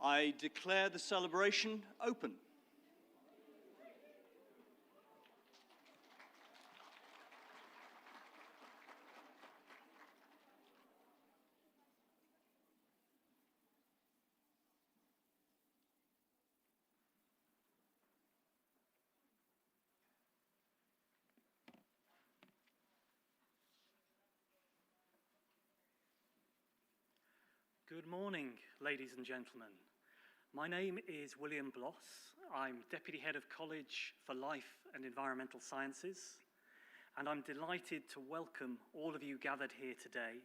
I declare the celebration open. Good morning, ladies and gentlemen. My name is William Bloss. I'm Deputy Head of College for Life and Environmental Sciences, and I'm delighted to welcome all of you gathered here today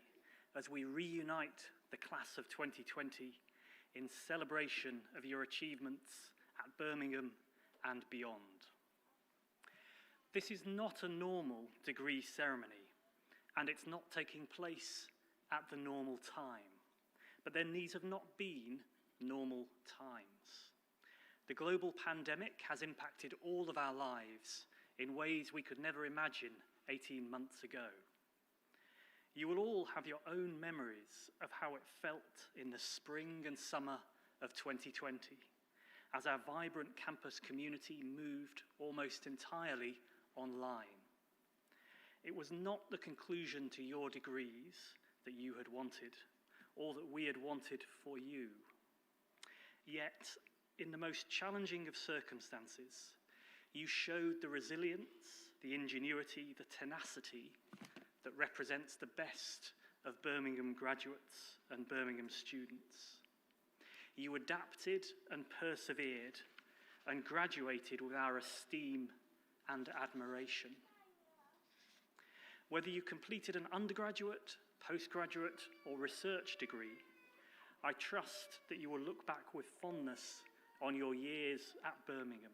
as we reunite the class of 2020 in celebration of your achievements at Birmingham and beyond. This is not a normal degree ceremony, and it's not taking place at the normal time. But then these have not been normal times. The global pandemic has impacted all of our lives in ways we could never imagine 18 months ago. You will all have your own memories of how it felt in the spring and summer of 2020, as our vibrant campus community moved almost entirely online. It was not the conclusion to your degrees that you had wanted, or that we had wanted for you. Yet, in the most challenging of circumstances, you showed the resilience, the ingenuity, the tenacity that represents the best of Birmingham graduates and Birmingham students. You adapted and persevered and graduated with our esteem and admiration. Whether you completed an undergraduate, postgraduate or research degree, I trust that you will look back with fondness on your years at Birmingham.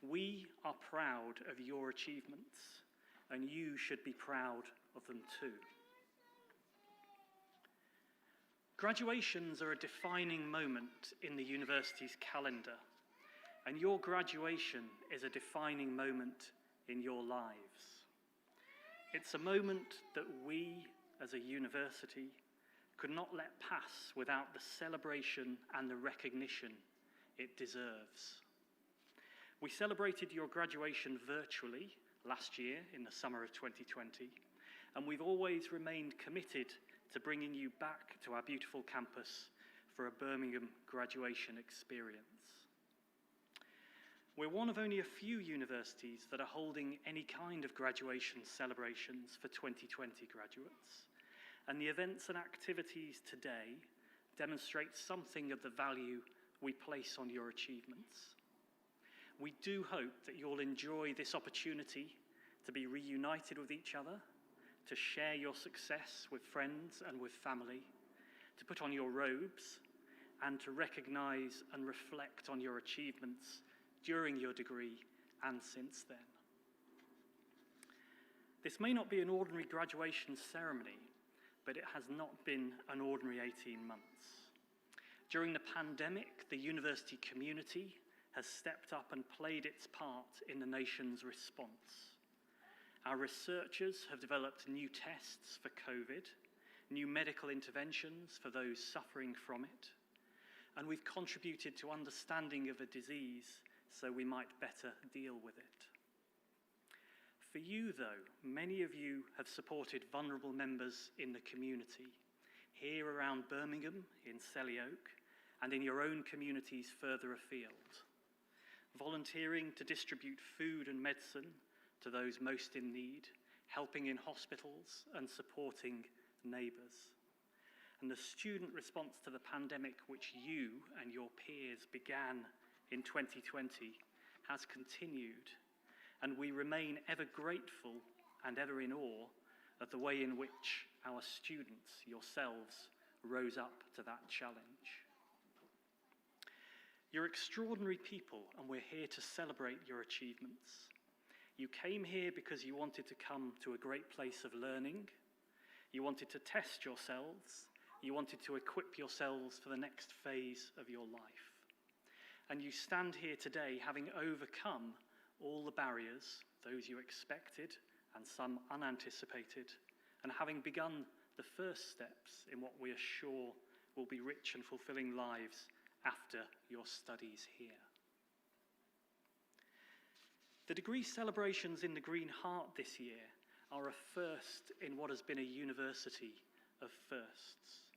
We are proud of your achievements, and you should be proud of them too. Graduations are a defining moment in the university's calendar, and your graduation is a defining moment in your lives. It's a moment that we, as a university, could not let pass without the celebration and the recognition it deserves. We celebrated your graduation virtually last year in the summer of 2020, and we've always remained committed to bringing you back to our beautiful campus for a Birmingham graduation experience. We're one of only a few universities that are holding any kind of graduation celebrations for 2020 graduates, and the events and activities today demonstrate something of the value we place on your achievements. We do hope that you'll enjoy this opportunity to be reunited with each other, to share your success with friends and with family, to put on your robes, and to recognise and reflect on your achievements during your degree and since then. This may not be an ordinary graduation ceremony, but it has not been an ordinary 18 months. During the pandemic, the university community has stepped up and played its part in the nation's response. Our researchers have developed new tests for COVID, new medical interventions for those suffering from it, and we've contributed to understanding of a disease so we might better deal with it. For you, though, many of you have supported vulnerable members in the community, here around Birmingham, in Selly Oak, and in your own communities further afield, volunteering to distribute food and medicine to those most in need, helping in hospitals and supporting neighbours. And the student response to the pandemic, which you and your peers began in 2020, has continued, and we remain ever grateful and ever in awe of the way in which our students, yourselves, rose up to that challenge. You're extraordinary people, and we're here to celebrate your achievements. You came here because you wanted to come to a great place of learning. You wanted to test yourselves. You wanted to equip yourselves for the next phase of your life. And you stand here today having overcome all the barriers, those you expected and some unanticipated, and having begun the first steps in what we are sure will be rich and fulfilling lives after your studies here. The degree celebrations in the Green Heart this year are a first in what has been a university of firsts.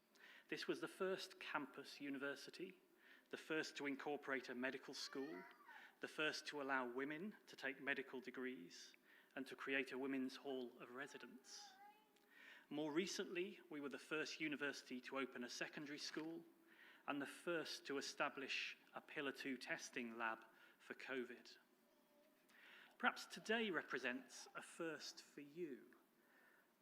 This was the first campus university, the first to incorporate a medical school, the first to allow women to take medical degrees, and to create a women's hall of residence. More recently, we were the first university to open a secondary school and the first to establish a Pillar 2 testing lab for COVID. Perhaps today represents a first for you.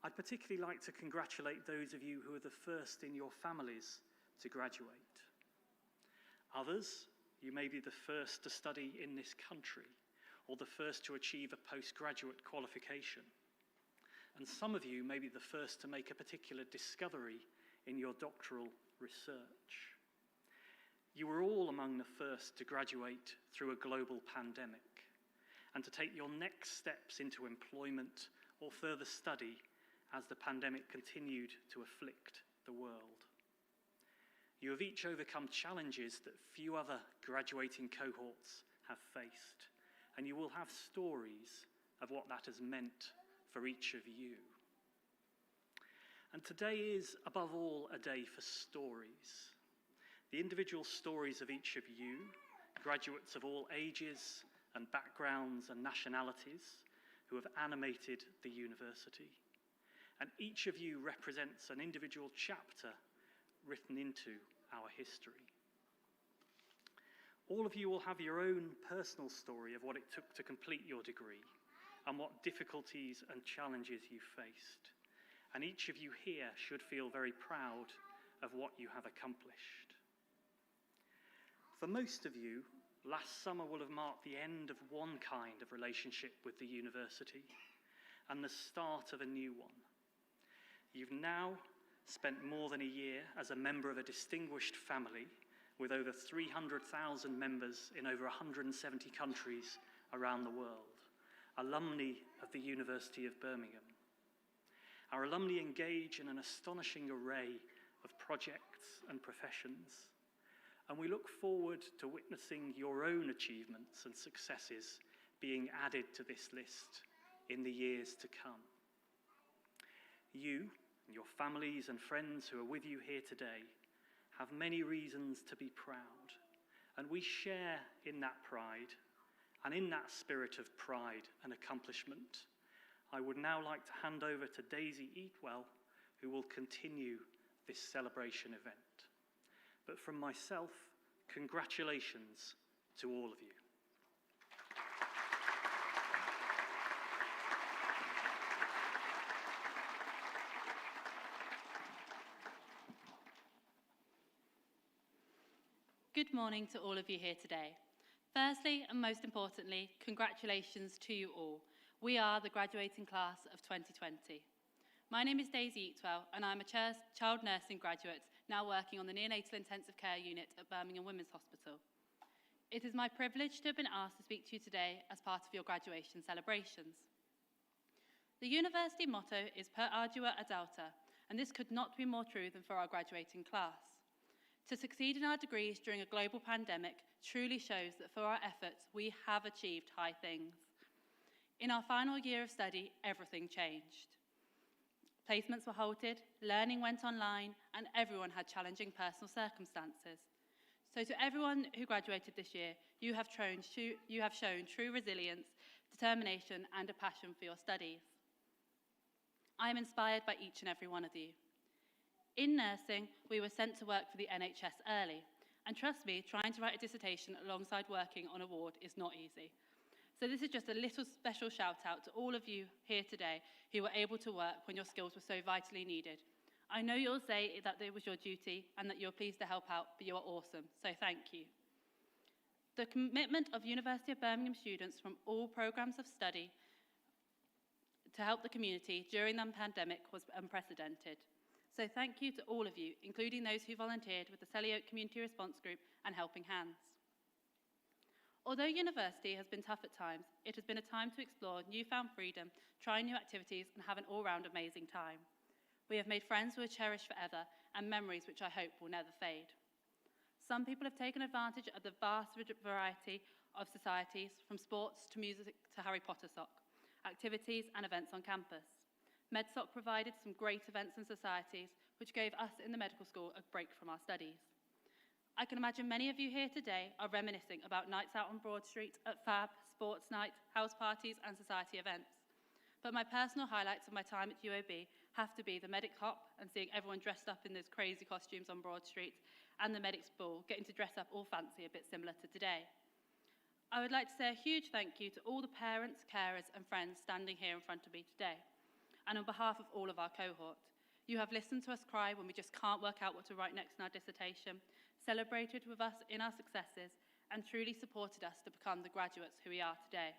I'd particularly like to congratulate those of you who are the first in your families to graduate. Others, you may be the first to study in this country or the first to achieve a postgraduate qualification. And some of you may be the first to make a particular discovery in your doctoral research. You were all among the first to graduate through a global pandemic and to take your next steps into employment or further study as the pandemic continued to afflict the world. You have each overcome challenges that few other graduating cohorts have faced, and you will have stories of what that has meant for each of you. And today is, above all, a day for stories. The individual stories of each of you, graduates of all ages and backgrounds and nationalities who have animated the university. And each of you represents an individual chapter written into our history. All of you will have your own personal story of what it took to complete your degree and what difficulties and challenges you faced. And each of you here should feel very proud of what you have accomplished. For most of you, last summer will have marked the end of one kind of relationship with the university and the start of a new one. You've now spent more than a year as a member of a distinguished family with over 300,000 members in over 170 countries around the world, alumni of the University of Birmingham. Our alumni engage in an astonishing array of projects and professions, and we look forward to witnessing your own achievements and successes being added to this list in the years to come. You and your families and friends who are with you here today have many reasons to be proud, and we share in that pride, and in that spirit of pride and accomplishment, I would now like to hand over to Daisy Eatwell, who will continue this celebration event. But from myself, congratulations to all of you. Good morning to all of you here today. Firstly, and most importantly, congratulations to you all. We are the graduating class of 2020. My name is Daisy Eatwell, and I'm a child nursing graduate now working on the neonatal intensive care unit at Birmingham Women's Hospital. It is my privilege to have been asked to speak to you today as part of your graduation celebrations. The university motto is Per Ardua ad Alta, and this could not be more true than for our graduating class. To succeed in our degrees during a global pandemic truly shows that for our efforts, we have achieved high things. In our final year of study, everything changed. Placements were halted, learning went online, and everyone had challenging personal circumstances. So to everyone who graduated this year, you have shown true resilience, determination, and a passion for your studies. I am inspired by each and every one of you. In nursing, we were sent to work for the NHS early, and trust me, trying to write a dissertation alongside working on a ward is not easy. So this is just a little special shout out to all of you here today who were able to work when your skills were so vitally needed. I know you'll say that it was your duty and that you're pleased to help out, but you are awesome, so thank you. The commitment of University of Birmingham students from all programs of study to help the community during the pandemic was unprecedented. So thank you to all of you, including those who volunteered with the Selly Oak Community Response Group and Helping Hands. Although university has been tough at times, it has been a time to explore newfound freedom, try new activities, and have an all-round amazing time. We have made friends who are cherished forever and memories which I hope will never fade. Some people have taken advantage of the vast variety of societies, from sports to music to Harry Potter sock, activities and events on campus. MedSoc provided some great events and societies which gave us in the medical school a break from our studies. I can imagine many of you here today are reminiscing about nights out on Broad Street, at Fab, sports night, house parties and society events. But my personal highlights of my time at UOB have to be the medic hop and seeing everyone dressed up in those crazy costumes on Broad Street, and the medics ball, getting to dress up all fancy, a bit similar to today. I would like to say a huge thank you to all the parents, carers and friends standing here in front of me today. And on behalf of all of our cohort, you have listened to us cry when we just can't work out what to write next in our dissertation, celebrated with us in our successes, and truly supported us to become the graduates who we are today.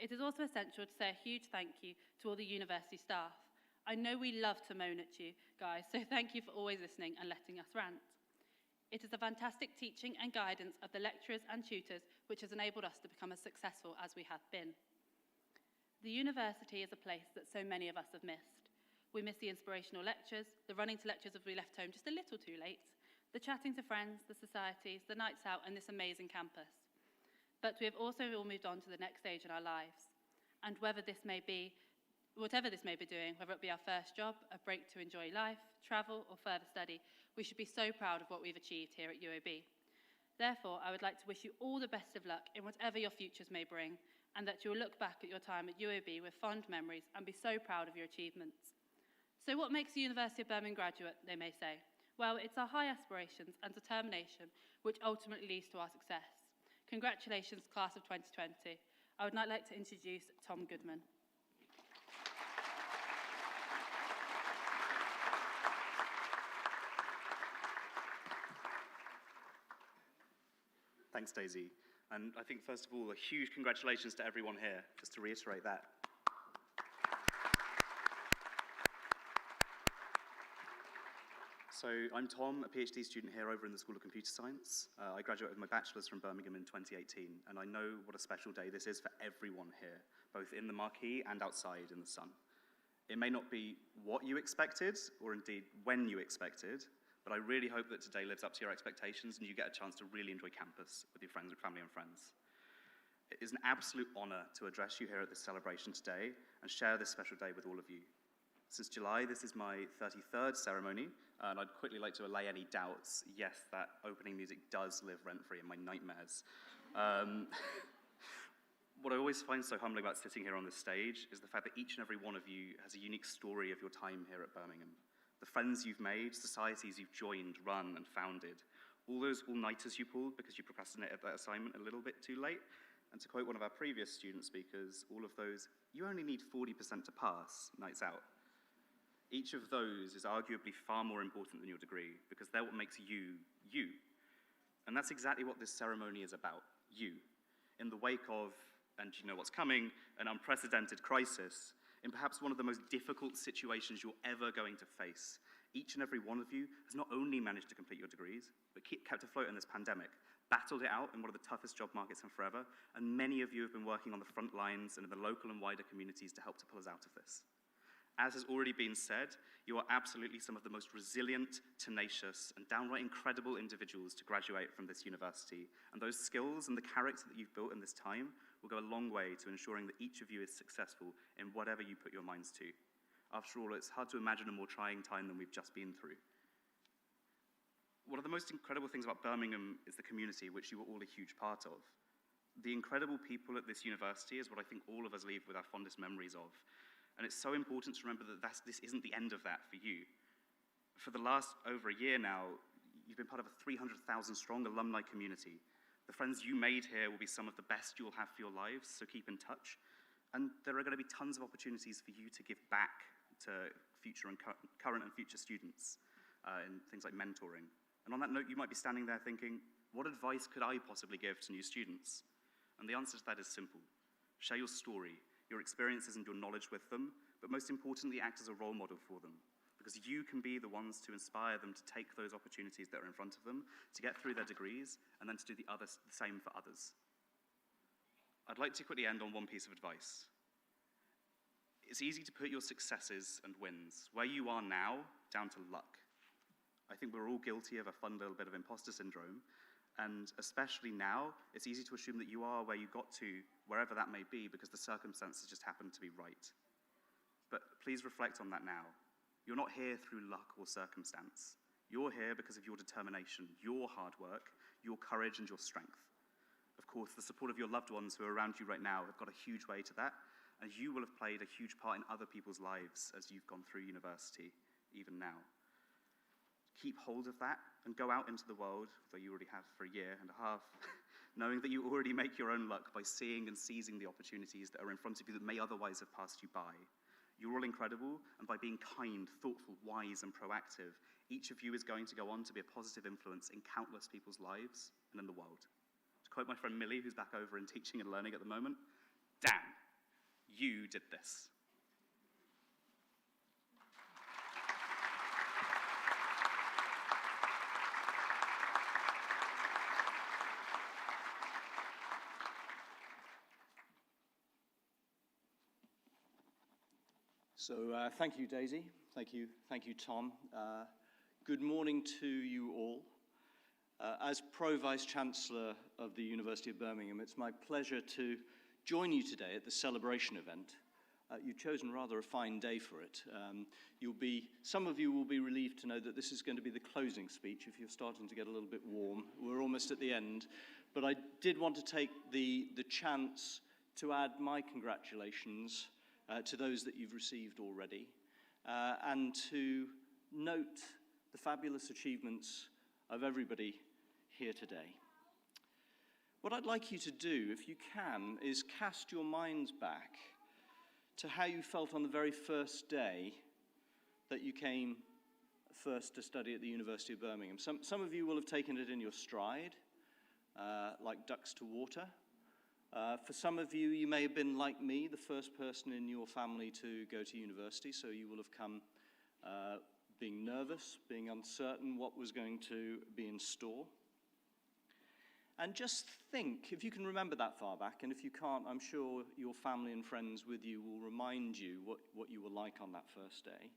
It is also essential to say a huge thank you to all the university staff. I know we love to moan at you guys, so thank you for always listening and letting us rant. It is the fantastic teaching and guidance of the lecturers and tutors which has enabled us to become as successful as we have been. The university is a place that so many of us have missed. We miss the inspirational lectures, the running to lectures if we left home just a little too late, the chatting to friends, the societies, the nights out and this amazing campus. But we have also all moved on to the next stage in our lives. And whatever this may be doing, whether it be our first job, a break to enjoy life, travel or further study, we should be so proud of what we've achieved here at UOB. Therefore, I would like to wish you all the best of luck in whatever your futures may bring, and that you will look back at your time at UOB with fond memories and be so proud of your achievements. So what makes a University of Birmingham graduate, they may say? Well, it's our high aspirations and determination which ultimately leads to our success. Congratulations, class of 2020. I would now like to introduce Tom Goodman. Thanks, Daisy. And I think, first of all, a huge congratulations to everyone here, just to reiterate that. So I'm Tom, a PhD student here over in the School of Computer Science. I graduated with my bachelor's from Birmingham in 2018, and I know what a special day this is for everyone here, both in the marquee and outside in the sun. It may not be what you expected, or indeed when you expected, but I really hope that today lives up to your expectations and you get a chance to really enjoy campus with your friends, family and friends. It is an absolute honor to address you here at this celebration today and share this special day with all of you. Since July, this is my 33rd ceremony, and I'd quickly like to allay any doubts. Yes, that opening music does live rent-free in my nightmares. What I always find so humbling about sitting here on this stage is the fact that each and every one of you has a unique story of your time here at Birmingham. The friends you've made, societies you've joined, run, and founded. All those all-nighters you pulled because you procrastinated that assignment a little bit too late. And to quote one of our previous student speakers, all of those, you only need 40% to pass, nights out. Each of those is arguably far more important than your degree because they're what makes you, you. And that's exactly what this ceremony is about, you. In the wake of, and you know what's coming, an unprecedented crisis, in perhaps one of the most difficult situations you're ever going to face. Each and every one of you has not only managed to complete your degrees, but kept afloat in this pandemic, battled it out in one of the toughest job markets in forever, and many of you have been working on the front lines and in the local and wider communities to help to pull us out of this. As has already been said, you are absolutely some of the most resilient, tenacious, and downright incredible individuals to graduate from this university, and those skills and the character that you've built in this time will go a long way to ensuring that each of you is successful in whatever you put your minds to. After all, it's hard to imagine a more trying time than we've just been through. One of the most incredible things about Birmingham is the community, which you are all a huge part of. The incredible people at this university is what I think all of us leave with our fondest memories of. And it's so important to remember that this isn't the end of that for you. For the last over a year now, you've been part of a 300,000 strong alumni community. The friends you made here will be some of the best you'll have for your lives, so keep in touch. And there are going to be tons of opportunities for you to give back to future and current and future students in things like mentoring. And on that note, you might be standing there thinking, what advice could I possibly give to new students? And the answer to that is simple. Share your story, your experiences and your knowledge with them, but most importantly, act as a role model for them, because you can be the ones to inspire them to take those opportunities that are in front of them, to get through their degrees, and then to do the same for others. I'd like to quickly end on one piece of advice. It's easy to put your successes and wins, where you are now, down to luck. I think we're all guilty of a fun little bit of imposter syndrome, and especially now, it's easy to assume that you are where you got to, wherever that may be, because the circumstances just happen to be right. But please reflect on that now. You're not here through luck or circumstance. You're here because of your determination, your hard work, your courage, and your strength. Of course, the support of your loved ones who are around you right now have got a huge way to that, and you will have played a huge part in other people's lives as you've gone through university, even now. Keep hold of that and go out into the world, though you already have for a year and a half, knowing that you already make your own luck by seeing and seizing the opportunities that are in front of you that may otherwise have passed you by. You're all incredible, and by being kind, thoughtful, wise, and proactive, each of you is going to go on to be a positive influence in countless people's lives and in the world. To quote my friend Millie, who's back over in teaching and learning at the moment, damn, you did this. So thank you, Daisy. Thank you, Tom. Good morning to you all. As Pro-Vice-Chancellor of the University of Birmingham, it's my pleasure to join you today at the celebration event. You've chosen rather a fine day for it. Some of you will be relieved to know that this is going to be the closing speech if you're starting to get a little bit warm. We're almost at the end. But I did want to take the chance to add my congratulations to those that you've received already, and to note the fabulous achievements of everybody here today. What I'd like you to do, if you can, is cast your minds back to how you felt on the very first day that you came first to study at the University of Birmingham. Some of you will have taken it in your stride, like ducks to water. For some of you, you may have been like me, the first person in your family to go to university, so you will have come being nervous, being uncertain what was going to be in store. And just think, if you can remember that far back, and if you can't, I'm sure your family and friends with you will remind you what you were like on that first day.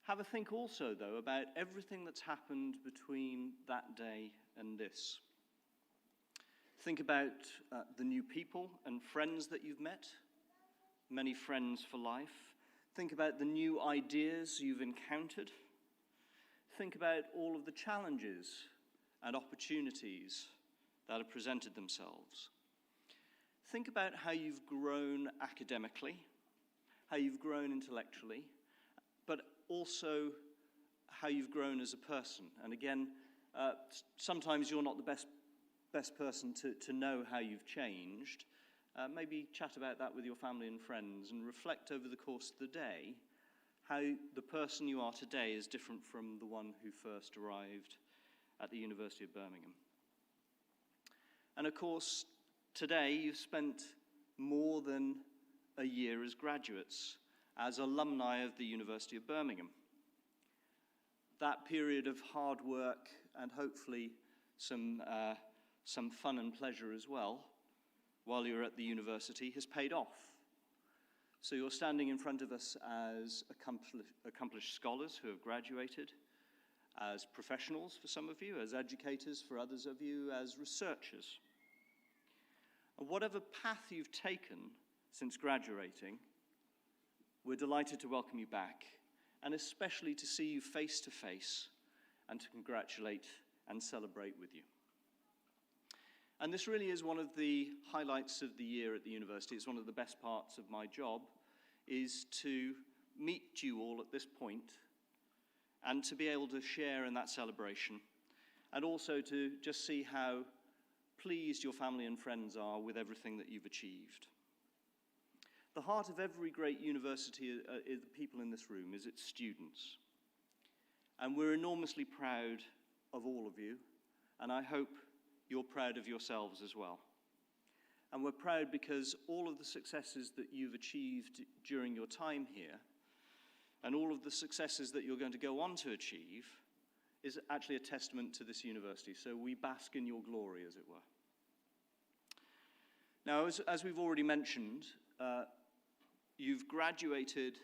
Have a think also, though, about everything that's happened between that day and this. Think about the new people and friends that you've met, many friends for life. Think about the new ideas you've encountered. Think about all of the challenges and opportunities that have presented themselves. Think about how you've grown academically, how you've grown intellectually, but also how you've grown as a person. And again, sometimes you're not the best person to know how you've changed. Maybe chat about that with your family and friends and reflect over the course of the day how the person you are today is different from the one who first arrived at the University of Birmingham. And of course, today you've spent more than a year as graduates, as alumni of the University of Birmingham. That period of hard work and hopefully some fun and pleasure as well while you're at the university has paid off. So you're standing in front of us as accomplished scholars who have graduated, as professionals for some of you, as educators for others of you, as researchers. And whatever path you've taken since graduating, we're delighted to welcome you back, and especially to see you face to face and to congratulate and celebrate with you. And this really is one of the highlights of the year at the university. It's one of the best parts of my job, is to meet you all at this point and to be able to share in that celebration, and also to just see how pleased your family and friends are with everything that you've achieved. The heart of every great university is the people in this room, is its students. And we're enormously proud of all of you, and I hope you're proud of yourselves as well. And we're proud because all of the successes that you've achieved during your time here, and all of the successes that you're going to go on to achieve, is actually a testament to this university. So we bask in your glory, as it were. Now, as we've already mentioned, you've graduated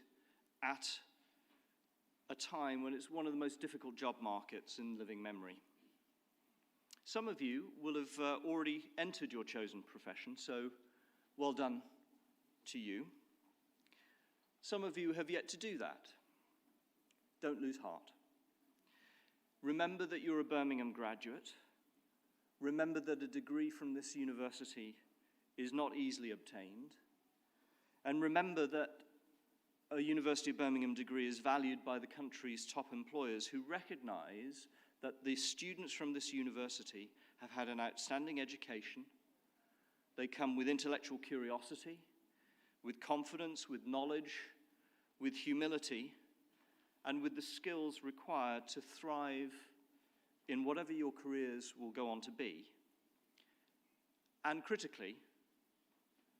at a time when it's one of the most difficult job markets in living memory. Some of you will have already entered your chosen profession, so well done to you. Some of you have yet to do that. Don't lose heart. Remember that you're a Birmingham graduate. Remember that a degree from this university is not easily obtained. And remember that a University of Birmingham degree is valued by the country's top employers, who recognize that the students from this university have had an outstanding education. They come with intellectual curiosity, with confidence, with knowledge, with humility, and with the skills required to thrive in whatever your careers will go on to be. And critically,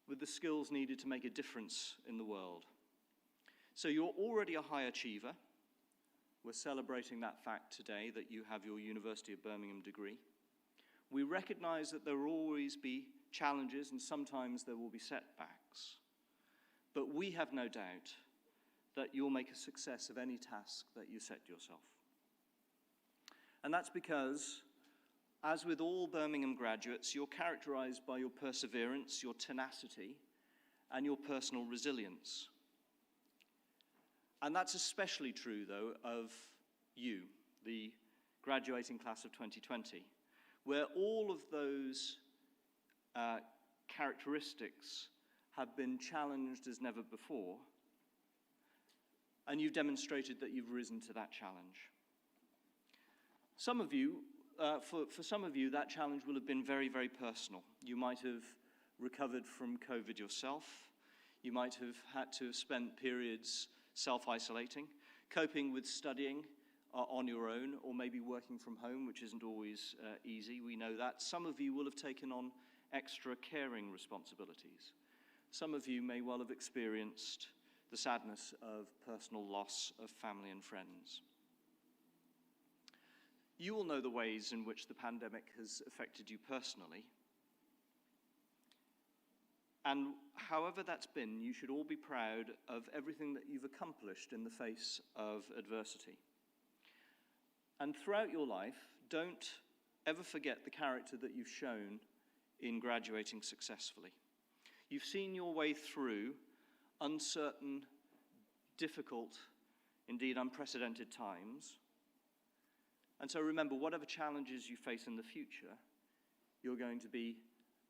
with the skills needed to make a difference in the world. So you're already a high achiever. We're celebrating that fact today, that you have your University of Birmingham degree. We recognize that there will always be challenges and sometimes there will be setbacks. But we have no doubt that you'll make a success of any task that you set yourself. And that's because, as with all Birmingham graduates, you're characterized by your perseverance, your tenacity, and your personal resilience. And that's especially true, though, of you, the graduating class of 2020, where all of those characteristics have been challenged as never before, and you've demonstrated that you've risen to that challenge. Some of you, for some of you, that challenge will have been very, very personal. You might have recovered from COVID yourself. You might have had to have spent periods self-isolating, coping with studying on your own, or maybe working from home, which isn't always easy. We know that. Some of you will have taken on extra caring responsibilities. Some of you may well have experienced the sadness of personal loss of family and friends. You will know the ways in which the pandemic has affected you personally. And however that's been, you should all be proud of everything that you've accomplished in the face of adversity. And throughout your life, don't ever forget the character that you've shown in graduating successfully. You've seen your way through uncertain, difficult, indeed unprecedented times. And so remember, whatever challenges you face in the future, you're going to be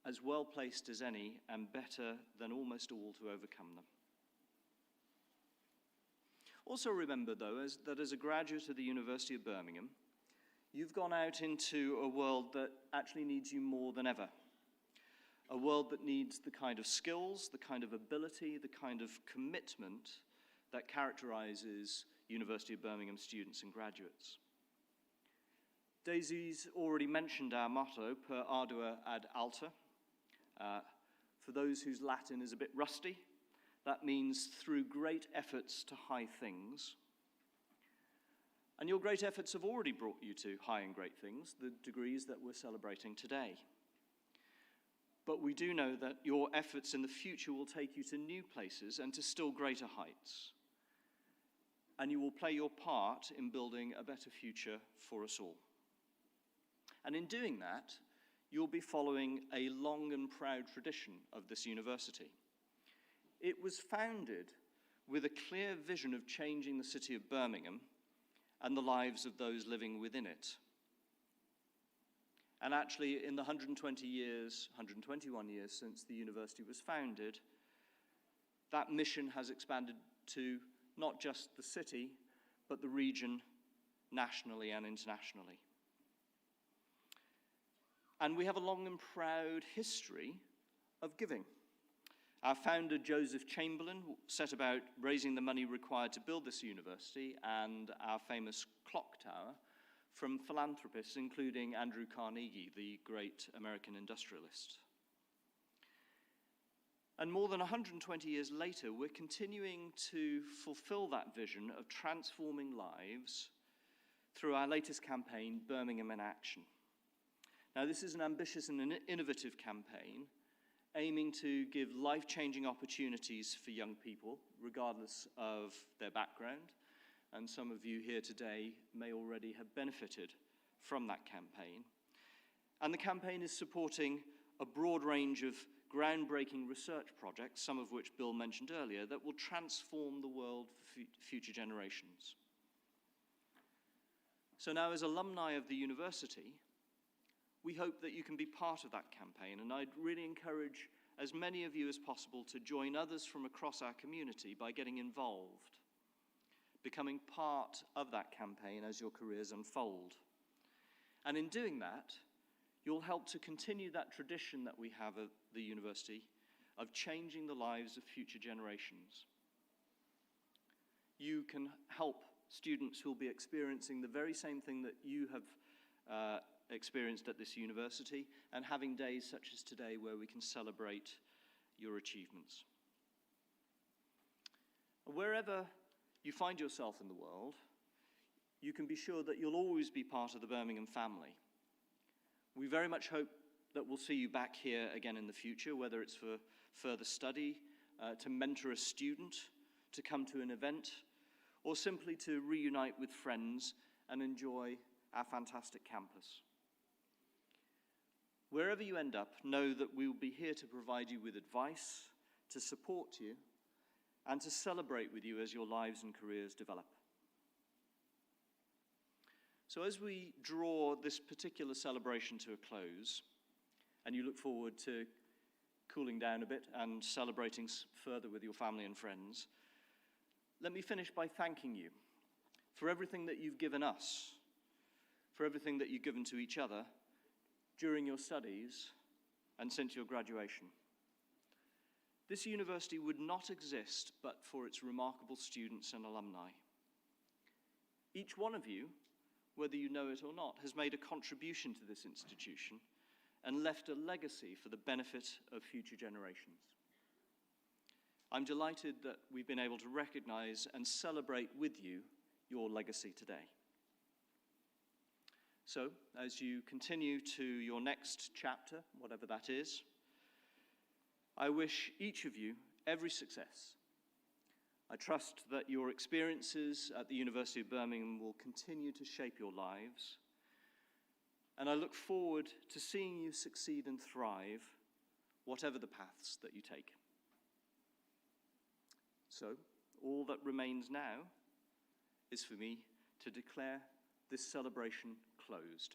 as well placed as any and better than almost all to overcome them. Also remember, though, that as a graduate of the University of Birmingham, you've gone out into a world that actually needs you more than ever. A world that needs the kind of skills, the kind of ability, the kind of commitment that characterizes University of Birmingham students and graduates. Daisy's already mentioned our motto, per ardua ad alta. For those whose Latin is a bit rusty, that means through great efforts to high things. And your great efforts have already brought you to high and great things, the degrees that we're celebrating today. But we do know that your efforts in the future will take you to new places and to still greater heights. And you will play your part in building a better future for us all. And in doing that, you'll be following a long and proud tradition of this university. It was founded with a clear vision of changing the city of Birmingham and the lives of those living within it. And actually, in the 121 years since the university was founded, that mission has expanded to not just the city, but the region, nationally and internationally. And we have a long and proud history of giving. Our founder, Joseph Chamberlain, set about raising the money required to build this university and our famous clock tower from philanthropists, including Andrew Carnegie, the great American industrialist. And more than 120 years later, we're continuing to fulfill that vision of transforming lives through our latest campaign, Birmingham in Action. Now, this is an ambitious and innovative campaign aiming to give life-changing opportunities for young people, regardless of their background, and some of you here today may already have benefited from that campaign. And the campaign is supporting a broad range of groundbreaking research projects, some of which Bill mentioned earlier, that will transform the world for future generations. So now, as alumni of the university, we hope that you can be part of that campaign, and I'd really encourage as many of you as possible to join others from across our community by getting involved, becoming part of that campaign as your careers unfold. And in doing that, you'll help to continue that tradition that we have at the university of changing the lives of future generations. You can help students who will be experiencing the very same thing that you have experienced at this university, and having days such as today where we can celebrate your achievements. Wherever you find yourself in the world, you can be sure that you'll always be part of the Birmingham family. We very much hope that we'll see you back here again in the future, whether it's for further study, to mentor a student, to come to an event, or simply to reunite with friends and enjoy our fantastic campus. Wherever you end up, know that we will be here to provide you with advice, to support you, and to celebrate with you as your lives and careers develop. So as we draw this particular celebration to a close, and you look forward to cooling down a bit and celebrating further with your family and friends, let me finish by thanking you for everything that you've given us, for everything that you've given to each other during your studies and since your graduation. This university would not exist but for its remarkable students and alumni. Each one of you, whether you know it or not, has made a contribution to this institution and left a legacy for the benefit of future generations. I'm delighted that we've been able to recognize and celebrate with you your legacy today. So, as you continue to your next chapter, whatever that is, I wish each of you every success. I trust that your experiences at the University of Birmingham will continue to shape your lives, and I look forward to seeing you succeed and thrive, whatever the paths that you take. So, all that remains now is for me to declare this celebration closed.